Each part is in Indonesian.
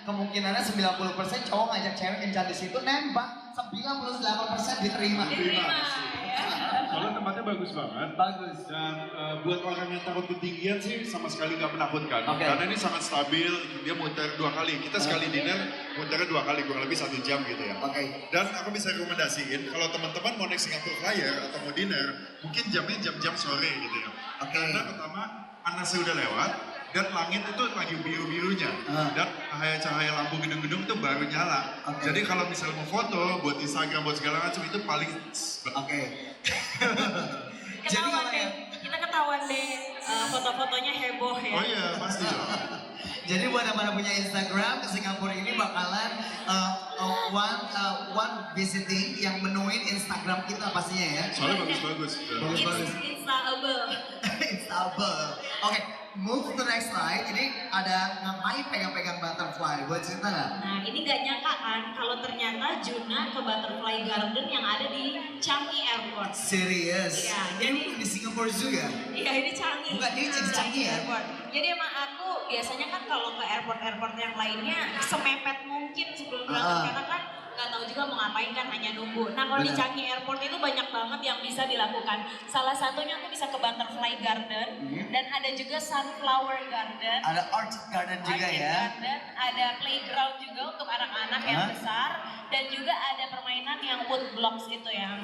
Kemungkinannya 90% cowok ngajak cewek kencan di situ nembak, 98% diterima. Soalnya tempatnya bagus banget. Bagus. Dan buat orang yang takut ketinggian sih sama sekali nggak menakutkan. Okay. Karena ini sangat stabil, dia muter 2 kali. Kita sekali dinner muternya 2 kali, kurang lebih 1 jam gitu ya. Oke. Dan aku bisa rekomendasiin kalau teman-teman mau naik Singapore Flyer atau mau dinner, mungkin jamnya jam-jam sore gitu ya. Karena pertama panasnya udah lewat, dan langit itu lagi biru-birunya, dan cahaya lampu gedung-gedung itu baru nyala. Jadi kalau misalnya mau foto, buat Instagram, buat segala macam itu paling. Jadi kalau ya, kita ketahuan deh foto-fotonya heboh ya. Oh iya, pasti dong. jadi buat yang punya Instagram ke Singapura ini bakalan one visiting yang menuin Instagram kita pastinya ya. Soalnya bagus-bagus. Instaable. Instable. Oke, move to the next slide. Ini ada ngapain pegang-pegang butterfly? Buat cerita nggak? Nah ini gak nyangka kan kalau ternyata Juna ke Butterfly Garden yang ada di Changi Airport. Serius? Iya, Ini bukan di Singapore Zoo ya? Iya ini Changi. Bukan, ini di Changi ya? Airport. Jadi emang aku biasanya kan kalau ke airport-airport yang lainnya semepet mungkin sebelum berangkat karena kan nggak tahu juga mau ngapain kan hanya nunggu. Nah kalau di Changi Airport itu banyak banget yang bisa dilakukan. Salah satunya aku bisa ke Butterfly Garden dan ada juga Sunflower Garden. Ada art garden juga Orchid ya? Garden, ada playground juga untuk anak-anak yang besar dan juga ada permainan yang wood blocks gitu yang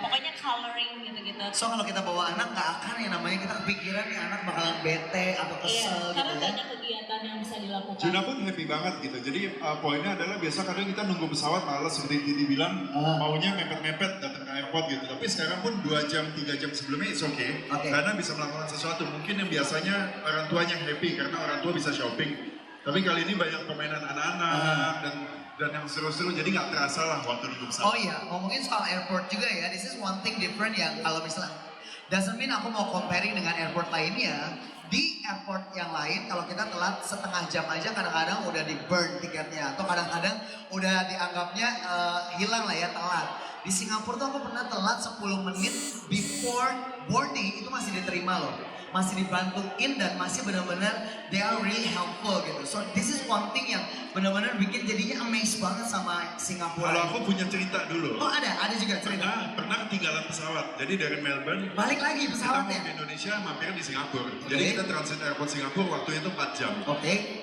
pokoknya coloring gitu-gitu. So kalau kita bawa anak nggak akan yang namanya kita kepikiran nih anak bakalan bete atau kesel karena gitu ya? banyak kegiatan yang bisa dilakukan. Juna pun happy banget gitu. Jadi poinnya adalah biasa kadang kita nunggu pesawat malas seperti Titi bilang maunya mepet-mepet datang ke airport gitu. Tapi sekarang pun 2 jam 3 jam sebelumnya it's okay. Karena bisa melakukan sesuatu. Mungkin yang biasanya orang tuanya happy karena orang tua bisa shopping. Tapi kali ini banyak permainan anak-anak dan yang seru-seru jadi nggak terasa lah waktu nunggu pesawat. Oh iya, ngomongin soal airport juga ya, this is one thing different yang kalau misalnya doesn't mean aku mau comparing dengan airport lainnya. Di airport yang lain kalau kita telat setengah jam aja kadang-kadang udah di burn tiketnya atau kadang-kadang udah dianggapnya hilang lah ya telat. Di Singapura tuh aku pernah telat 10 menit before boarding itu masih diterima loh. Masih dibantuin dan masih benar-benar they are really helpful gitu. So this is one thing yang benar-benar bikin jadinya amazed banget sama Singapura. Kalau aku punya cerita dulu. Oh ada juga cerita. Pernah ketinggalan pesawat. Jadi dari Melbourne balik lagi pesawatnya. kita mau ke Indonesia mampir di Singapura. Jadi kita transit airport Singapura waktunya itu 4 jam.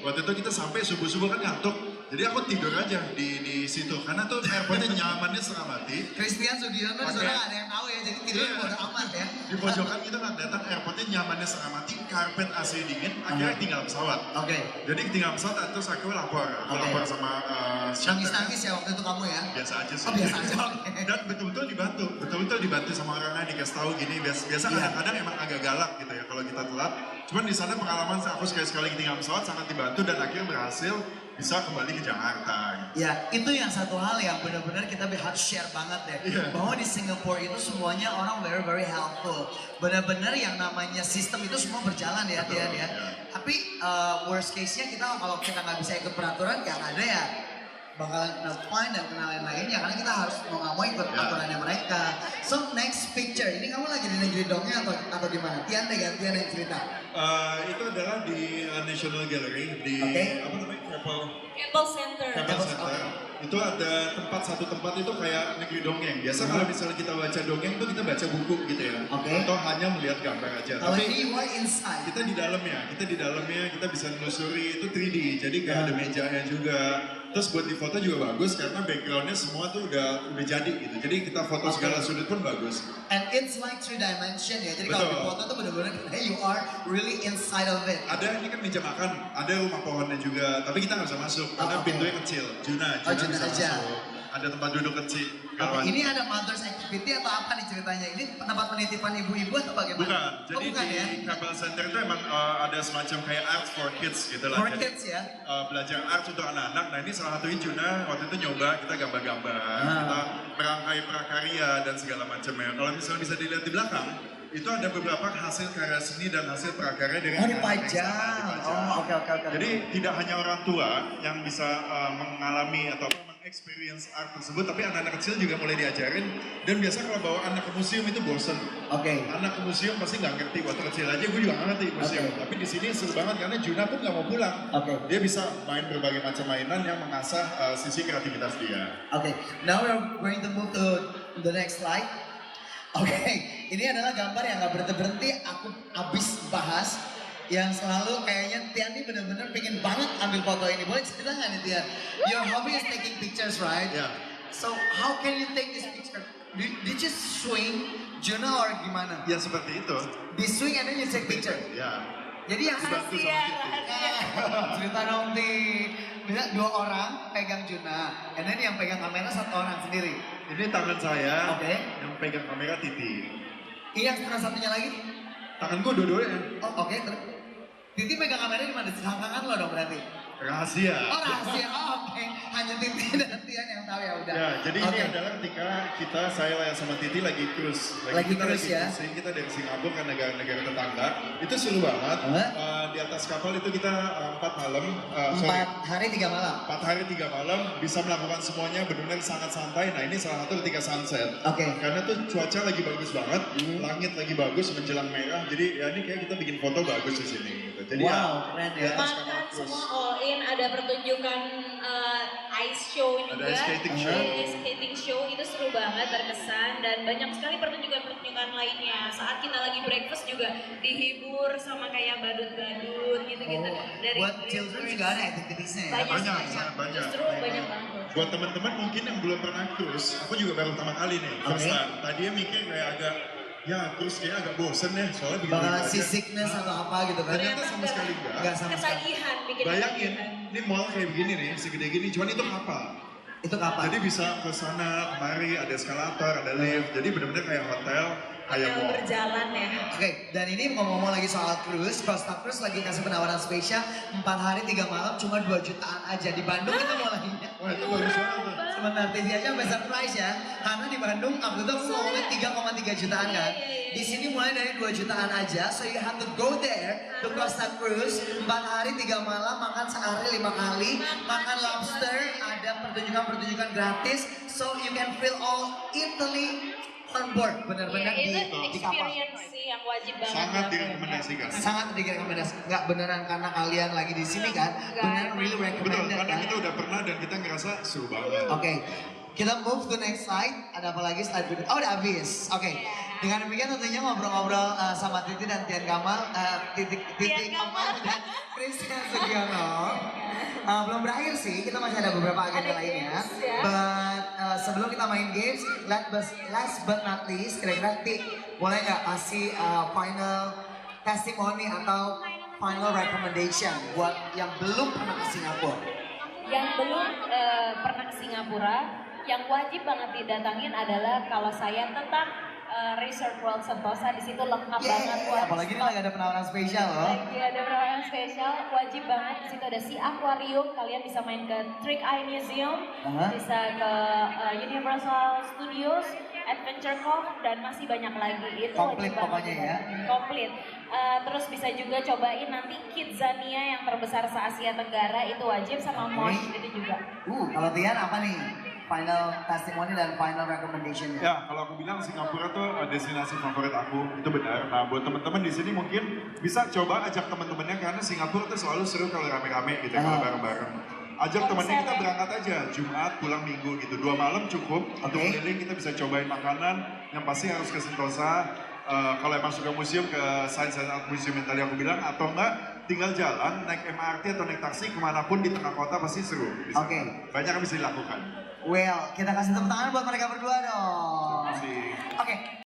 Waktu itu kita sampai subuh-subuh kan ngantuk. Jadi aku tidur aja di situ karena tuh airportnya nyamannya setengah mati. Christian Sugiono sebenarnya nggak ada yang tahu ya, jadi tidur bodo amat ya. Di pojokan kita nggak datang airportnya nyamannya setengah mati, karpet AC dingin, akhirnya tinggal pesawat. Jadi tinggal pesawat terus aku lapor sama Nangis-nangis ya waktu itu kamu ya? Biasa aja sih. Oh biasa aja. Dan betul-betul dibantu sama orang lain dikasih tahu gini. Biasa kadang-kadang emang agak galak gitu ya kalau kita telat. Cuman di sana pengalaman aku sekali-sekali ketinggalan pesawat sangat dibantu dan akhirnya berhasil bisa kembali ke Jakarta. Gitu. Ya, itu yang satu hal yang benar-benar kita harus share banget deh. Bahwa di Singapura itu semuanya orang very helpful. Benar-benar yang namanya sistem itu semua berjalan ya, Tian ya. Tapi worst case-nya kita kalau kita nggak bisa ikut peraturan, yang ada ya bakalan kena fine dan kena lain-lain ya karena kita harus mau nggak mau ikut aturannya mereka. So next picture, ini kamu lagi di negeri dongeng atau di mana? Tian deh gantian yang cerita. Itu adalah di National Gallery di apa namanya Keppel Center. Itu ada satu tempat itu kayak negeri dongeng. Biasa kalau misalnya kita baca dongeng itu kita baca buku gitu ya. Atau hanya melihat gambar aja. Kalau Tapi ini inside. kita di dalamnya kita bisa menelusuri itu 3D. Jadi kayak ada mejanya juga. Terus buat di foto juga bagus karena backgroundnya semua tuh udah jadi gitu. Jadi kita foto segala sudut pun bagus. And it's like 3 dimension ya. Jadi kalau di foto tuh benar-benar you are really inside of it. Ada ini kan meja makan, ada rumah pohonnya juga. Tapi kita nggak bisa masuk karena pintunya kecil. Juna bisa aja. masuk. Ada tempat duduk kecil. Ini ada mother's activity atau apa nih ceritanya? Ini tempat penitipan ibu-ibu atau bagaimana? Bukan. Jadi di Keppel Center itu emang ada semacam kayak art for kids gitu lah. For kids ya? Belajar art untuk anak-anak. Nah ini salah satunya Juna waktu itu nyoba kita gambar-gambar, kita merangkai prakarya dan segala macamnya. Kalau misalnya bisa dilihat di belakang, itu ada beberapa hasil karya seni dan hasil prakarya dari dipajang. Oke. Jadi tidak hanya orang tua yang bisa mengalami atau experience art tersebut, tapi anak-anak kecil juga mulai diajarin. Dan biasa kalau bawa anak ke museum itu bosen. Anak ke museum pasti nggak ngerti. Waktu kecil aja gue juga nggak ngerti museum. Tapi di sini seru banget karena Juna pun nggak mau pulang. Dia bisa main berbagai macam mainan yang mengasah sisi kreativitas dia. Now we're going to move to the next slide. Ini adalah gambar yang nggak berhenti-berhenti aku abis bahas. Yang selalu kayaknya Tian ini benar-benar pengen banget ambil foto ini. Boleh cerita nggak nih Tian? Your hobby is taking pictures, right? Yeah. So how can you take this picture? Did you swing, Juna, or gimana? Ya seperti itu. Di swing and then you take picture? Ya. Jadi yang Dibantu sama Titi. cerita dong Ti. Bisa 2 orang pegang Juna, and then yang pegang kamera 1 orang sendiri. Ini tangan saya, yang pegang kamera Titi. Yang setengah satunya lagi? Tangan gue dua-duanya. Terus. Titi megang kamera di mana? Di selangkangan lo dong berarti? Rahasia. Rahasia. Hanya Titi dan Tian yang tahu ya udah. Ya, jadi ini adalah ketika saya sama Titi lagi cruise. Lagi cruise ya? Kita dari Singapura ke negara-negara tetangga. Itu seru banget. Di atas kapal itu kita 4 malam. 4 hari 3 malam. 4 hari 3 malam bisa melakukan semuanya benar-benar sangat santai. Nah ini salah satu ketika sunset. Karena tuh cuaca lagi bagus banget, langit lagi bagus menjelang merah. Jadi ya ini kayak kita bikin foto bagus di sini. Gitu. Jadi keren ya. Makan semua all in, ada pertunjukan ice show juga. Ada skating show. Skating show itu seru banget, berkesan dan banyak sekali pertunjukan-pertunjukan lainnya. Saat kita lagi breakfast juga dihibur sama kayak badut-badut gitu-gitu. Buat children juga ada activitiesnya ya? Banyak. Justru banyak banget. Buat teman-teman mungkin yang belum pernah cruise, aku juga baru pertama kali nih. Tadinya mikir kayak agak terus kayak agak bosen ya, soalnya bikin bakalan seasickness atau apa gitu kan? Ternyata sama sekali enggak. Ketagihan, bikin Bayangin, ini mall kayak begini nih, segede gini, cuman itu kapal. Itu kapal? Jadi bisa ke sana, kemari, ada eskalator, ada lift, jadi benar-benar kayak hotel, kayak mall. Berjalan ya. Dan ini ngomong-ngomong lagi soal cruise, Costa Cruise lagi kasih penawaran spesial 4 hari 3 malam cuma 2 jutaan aja. Di Bandung kita mulainya. Wah itu bagus banget tuh. Sebentar, TV aja sampai surprise ya. Karena di Bandung, waktu itu aku ngomongin 3,3 jutaan kan. Di sini mulai dari 2 jutaan aja, so you have to go there to Costa Cruise 4 hari 3 malam, makan sehari 5 kali, makan lobster, ada pertunjukan-pertunjukan gratis, so you can feel all Italy on board, benar-benar di kapal. Experience sih yang wajib banget. Sangat direkomendasikan. Sangat direkomendasikan. Nggak beneran karena kalian lagi di sini kan, beneran really recommended. Betul, karena kita udah pernah dan kita ngerasa seru banget. Kita move to next slide. Ada apa lagi slide berikut? Udah habis. Dengan demikian tentunya ngobrol-ngobrol sama Titi dan Tian Kamal, Titi Kamal dan Christian Sugiono. Belum berakhir sih, kita masih ada beberapa agenda lainnya. But sebelum kita main games, last but not least, kira-kira Ti, boleh nggak kasih final testimony atau final recommendation buat yang belum pernah ke Singapura? Yang belum pernah ke Singapura, yang wajib banget didatangin adalah kalau saya tentang Resort World Sentosa, di situ lengkap banget. Apalagi ini lagi ada penawaran spesial loh. Lagi ada penawaran spesial, wajib banget. Di situ ada Sea Aquarium, kalian bisa main ke Trick Eye Museum, bisa ke Universal Studios, Adventure Cove, dan masih banyak lagi. Itu komplit wajib pokoknya ya. Komplit. Terus bisa juga cobain nanti Kidzania yang terbesar se-Asia Tenggara, itu wajib, sama Mosh itu juga. Kalau Tian apa nih? Final testimony dan final recommendation. Ya, kalau aku bilang Singapura tuh destinasi favorit aku, itu benar. Nah, buat teman-teman di sini mungkin bisa coba ajak teman-temannya karena Singapura tuh selalu seru kalau rame-rame gitu, kalau bareng-bareng. Ajak temannya, kita berangkat aja Jumat pulang Minggu gitu, 2 malam cukup untuk keliling. Kita bisa cobain makanan, yang pasti harus ke Sentosa. Kalau emang suka museum, ke Science and Art Museum yang tadi aku bilang, atau enggak tinggal jalan naik MRT atau naik taksi kemanapun di tengah kota pasti seru. Banyak yang bisa dilakukan. Well, kita kasih tepuk tangan buat mereka berdua dong. Terima kasih.